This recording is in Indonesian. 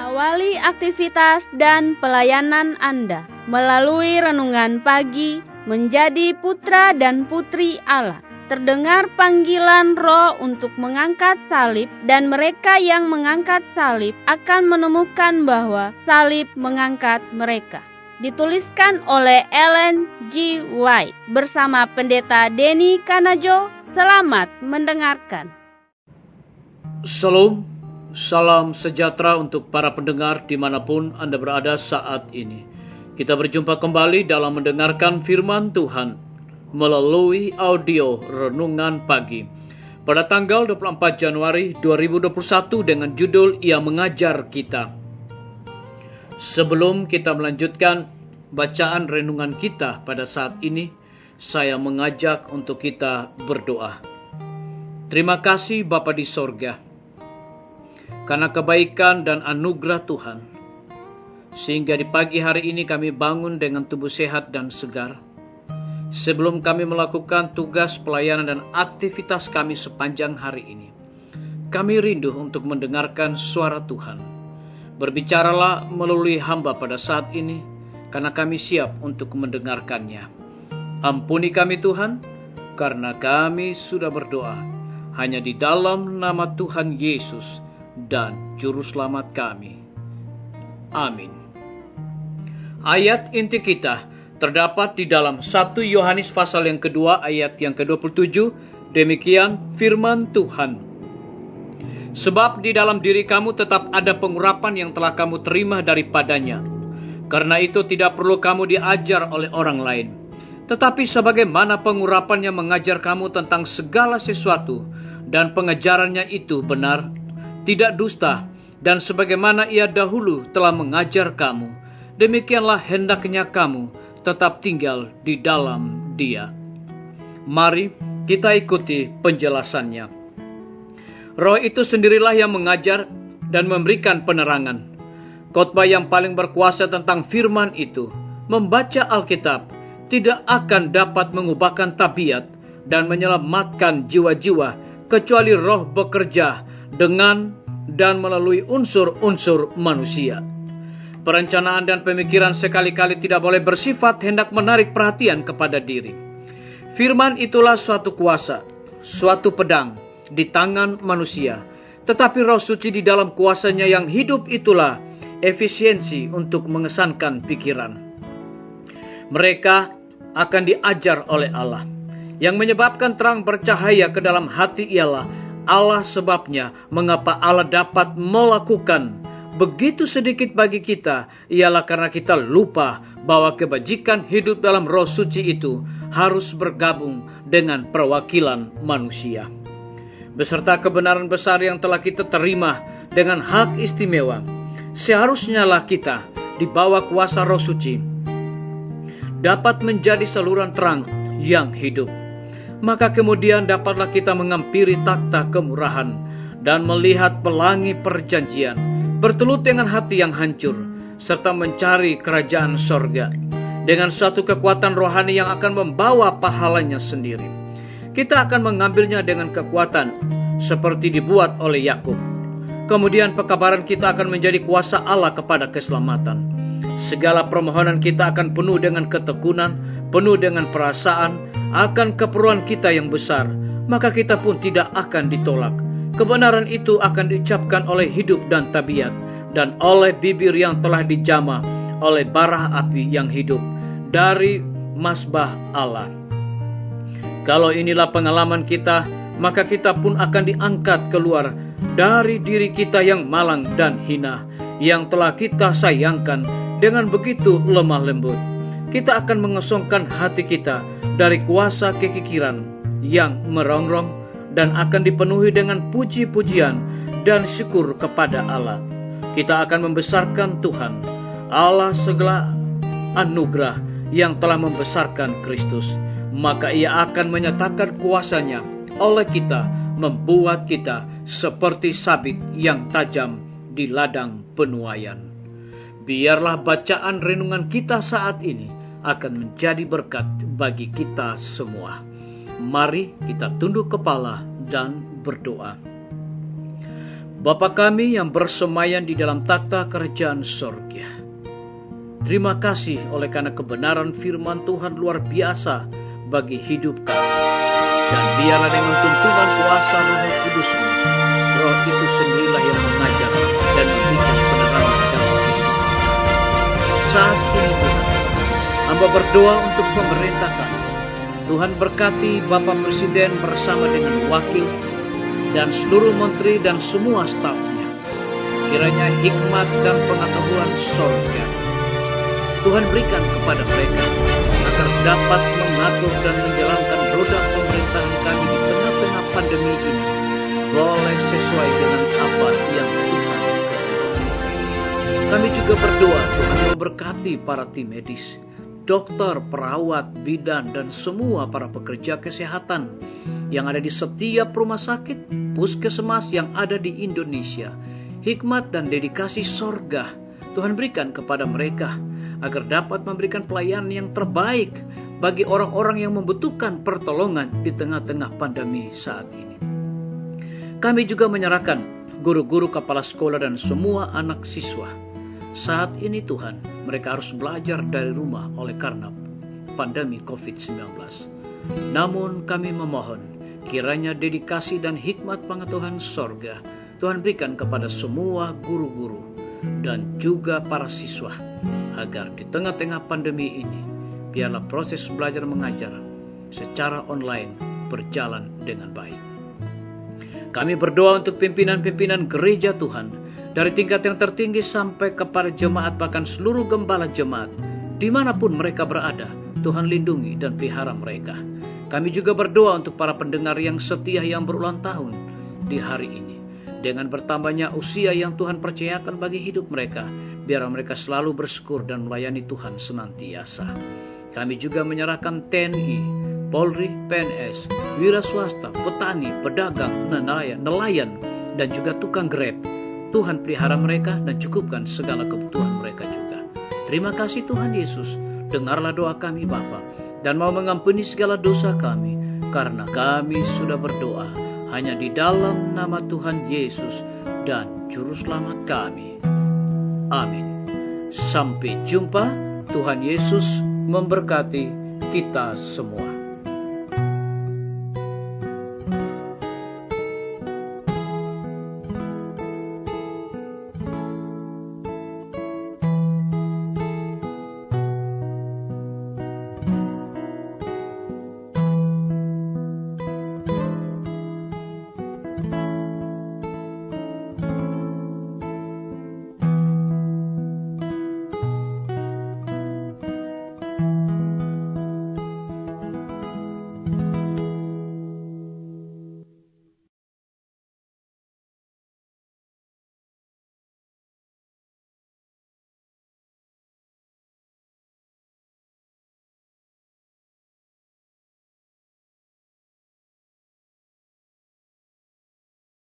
Awali aktivitas dan pelayanan Anda melalui renungan pagi menjadi putra dan putri Allah. Terdengar panggilan Roh untuk mengangkat salib, dan mereka yang mengangkat salib akan menemukan bahwa salib mengangkat mereka. Dituliskan oleh Ellen G. White bersama Pendeta Denny Kanajo. Selamat mendengarkan. Shalom, salam sejahtera untuk para pendengar dimanapun Anda berada saat ini. Kita berjumpa kembali dalam mendengarkan firman Tuhan melalui audio renungan pagi pada tanggal 24 Januari 2021 dengan judul Ia Mengajar Kita. Sebelum kita melanjutkan bacaan renungan kita pada saat ini, saya mengajak untuk kita berdoa. Terima kasih Bapa di sorga, karena kebaikan dan anugerah Tuhan, sehingga di pagi hari ini kami bangun dengan tubuh sehat dan segar. Sebelum kami melakukan tugas pelayanan dan aktivitas kami sepanjang hari ini, kami rindu untuk mendengarkan suara Tuhan. Berbicaralah melalui hamba pada saat ini, karena kami siap untuk mendengarkannya. Ampuni kami Tuhan, karena kami sudah berdoa hanya di dalam nama Tuhan Yesus dan Juru Selamat kami. Amin. Ayat inti kita terdapat di dalam 1 Yohanes pasal yang kedua ayat yang ke-27. Demikian firman Tuhan. Sebab di dalam diri kamu tetap ada pengurapan yang telah kamu terima daripadanya. Karena itu tidak perlu kamu diajar oleh orang lain. Tetapi sebagaimana pengurapannya mengajar kamu tentang segala sesuatu, dan pengajarannya itu benar, tidak dusta, dan sebagaimana ia dahulu telah mengajar kamu, demikianlah hendaknya kamu tetap tinggal di dalam Dia. Mari kita ikuti penjelasannya. Roh itu sendirilah yang mengajar dan memberikan penerangan. Khotbah yang paling berkuasa tentang firman itu, membaca Alkitab, tidak akan dapat mengubahkan tabiat dan menyelamatkan jiwa-jiwa kecuali Roh bekerja dengan dan melalui unsur-unsur manusia. Perencanaan dan pemikiran sekali-kali tidak boleh bersifat hendak menarik perhatian kepada diri. Firman itulah suatu kuasa, suatu pedang di tangan manusia. Tetapi Roh Suci di dalam kuasanya yang hidup itulah efisiensi untuk mengesankan pikiran. Mereka akan diajar oleh Allah. Yang menyebabkan terang bercahaya ke dalam hati ialah Allah, sebabnya mengapa Allah dapat melakukan begitu sedikit bagi kita ialah karena kita lupa bahwa kebajikan hidup dalam Roh Suci itu harus bergabung dengan perwakilan manusia. Beserta kebenaran besar yang telah kita terima dengan hak istimewa, seharusnya lah kita di bawah kuasa Roh Suci dapat menjadi saluran terang yang hidup. Maka kemudian dapatlah kita mengampiri takhta kemurahan dan melihat pelangi perjanjian, bertelut dengan hati yang hancur, serta mencari kerajaan sorga dengan suatu kekuatan rohani yang akan membawa pahalanya sendiri. Kita akan mengambilnya dengan kekuatan seperti dibuat oleh Yakub. Kemudian pekabaran kita akan menjadi kuasa Allah kepada keselamatan. Segala permohonan kita akan penuh dengan ketekunan, penuh dengan perasaan akan keperluan kita yang besar, maka kita pun tidak akan ditolak. Kebenaran itu akan diucapkan oleh hidup dan tabiat, dan oleh bibir yang telah dijamah oleh bara api yang hidup dari mazbah Allah. Kalau inilah pengalaman kita, maka kita pun akan diangkat keluar dari diri kita yang malang dan hina, yang telah kita sayangkan dengan begitu lemah lembut. Kita akan mengosongkan hati kita dari kuasa kekikiran yang merongrong dan akan dipenuhi dengan puji-pujian dan syukur kepada Allah. Kita akan membesarkan Tuhan, Allah segala anugerah yang telah membesarkan Kristus. Maka Ia akan menyatakan kuasanya oleh kita, membuat kita seperti sabit yang tajam di ladang penuaian. Biarlah bacaan renungan kita saat ini akan menjadi berkat bagi kita semua. Mari kita tunduk kepala dan berdoa. Bapa kami yang bersemayam di dalam takhta kerajaan sorga, terima kasih oleh karena kebenaran firman Tuhan luar biasa bagi hidup kami. Dan biarlah dengan tuntunan kuasa Roh Kudus-Mu, Roh itu sendirilah yang mengajar dan memberikan penerangan dalam hidup kami. Saat ini Tuhan, hamba berdoa untuk pemerintah kami. Tuhan berkati Bapak Presiden bersama dengan wakil dan seluruh menteri dan semua stafnya. Kiranya hikmat dan pengetahuan sorga Tuhan berikan kepada mereka agar dapat mengatur dan menjalankan roda pemerintahan kami di tengah-tengah pandemi ini boleh sesuai dengan apa yang Tuhan kehendaki. Kami juga berdoa Tuhan memberkati para tim medis, dokter, perawat, bidan, dan semua para pekerja kesehatan yang ada di setiap rumah sakit, puskesmas yang ada di Indonesia. Hikmat dan dedikasi sorga Tuhan berikan kepada mereka agar dapat memberikan pelayanan yang terbaik bagi orang-orang yang membutuhkan pertolongan di tengah-tengah pandemi saat ini. Kami juga menyerahkan guru-guru, kepala sekolah, dan semua anak siswa. Saat ini Tuhan, mereka harus belajar dari rumah oleh karena pandemi COVID-19. Namun kami memohon, kiranya dedikasi dan hikmat pengetahuan sorga Tuhan berikan kepada semua guru-guru dan juga para siswa, agar di tengah-tengah pandemi ini, biarlah proses belajar mengajar secara online berjalan dengan baik. Kami berdoa untuk pimpinan-pimpinan gereja Tuhan, dari tingkat yang tertinggi sampai kepada jemaat, bahkan seluruh gembala jemaat, dimanapun mereka berada, Tuhan lindungi dan pelihara mereka. Kami juga berdoa untuk para pendengar yang setia yang berulang tahun di hari ini. Dengan bertambahnya usia yang Tuhan percayakan bagi hidup mereka, biar mereka selalu bersyukur dan melayani Tuhan senantiasa. Kami juga menyerahkan TNI, Polri, PNS, wira swasta, petani, pedagang, nelayan, dan juga tukang Grab. Tuhan pelihara mereka dan cukupkan segala kebutuhan mereka juga. Terima kasih Tuhan Yesus, dengarlah doa kami Bapa, dan mau mengampuni segala dosa kami, karena kami sudah berdoa hanya di dalam nama Tuhan Yesus dan Juru Selamat kami. Amin. Sampai jumpa. Tuhan Yesus memberkati kita semua.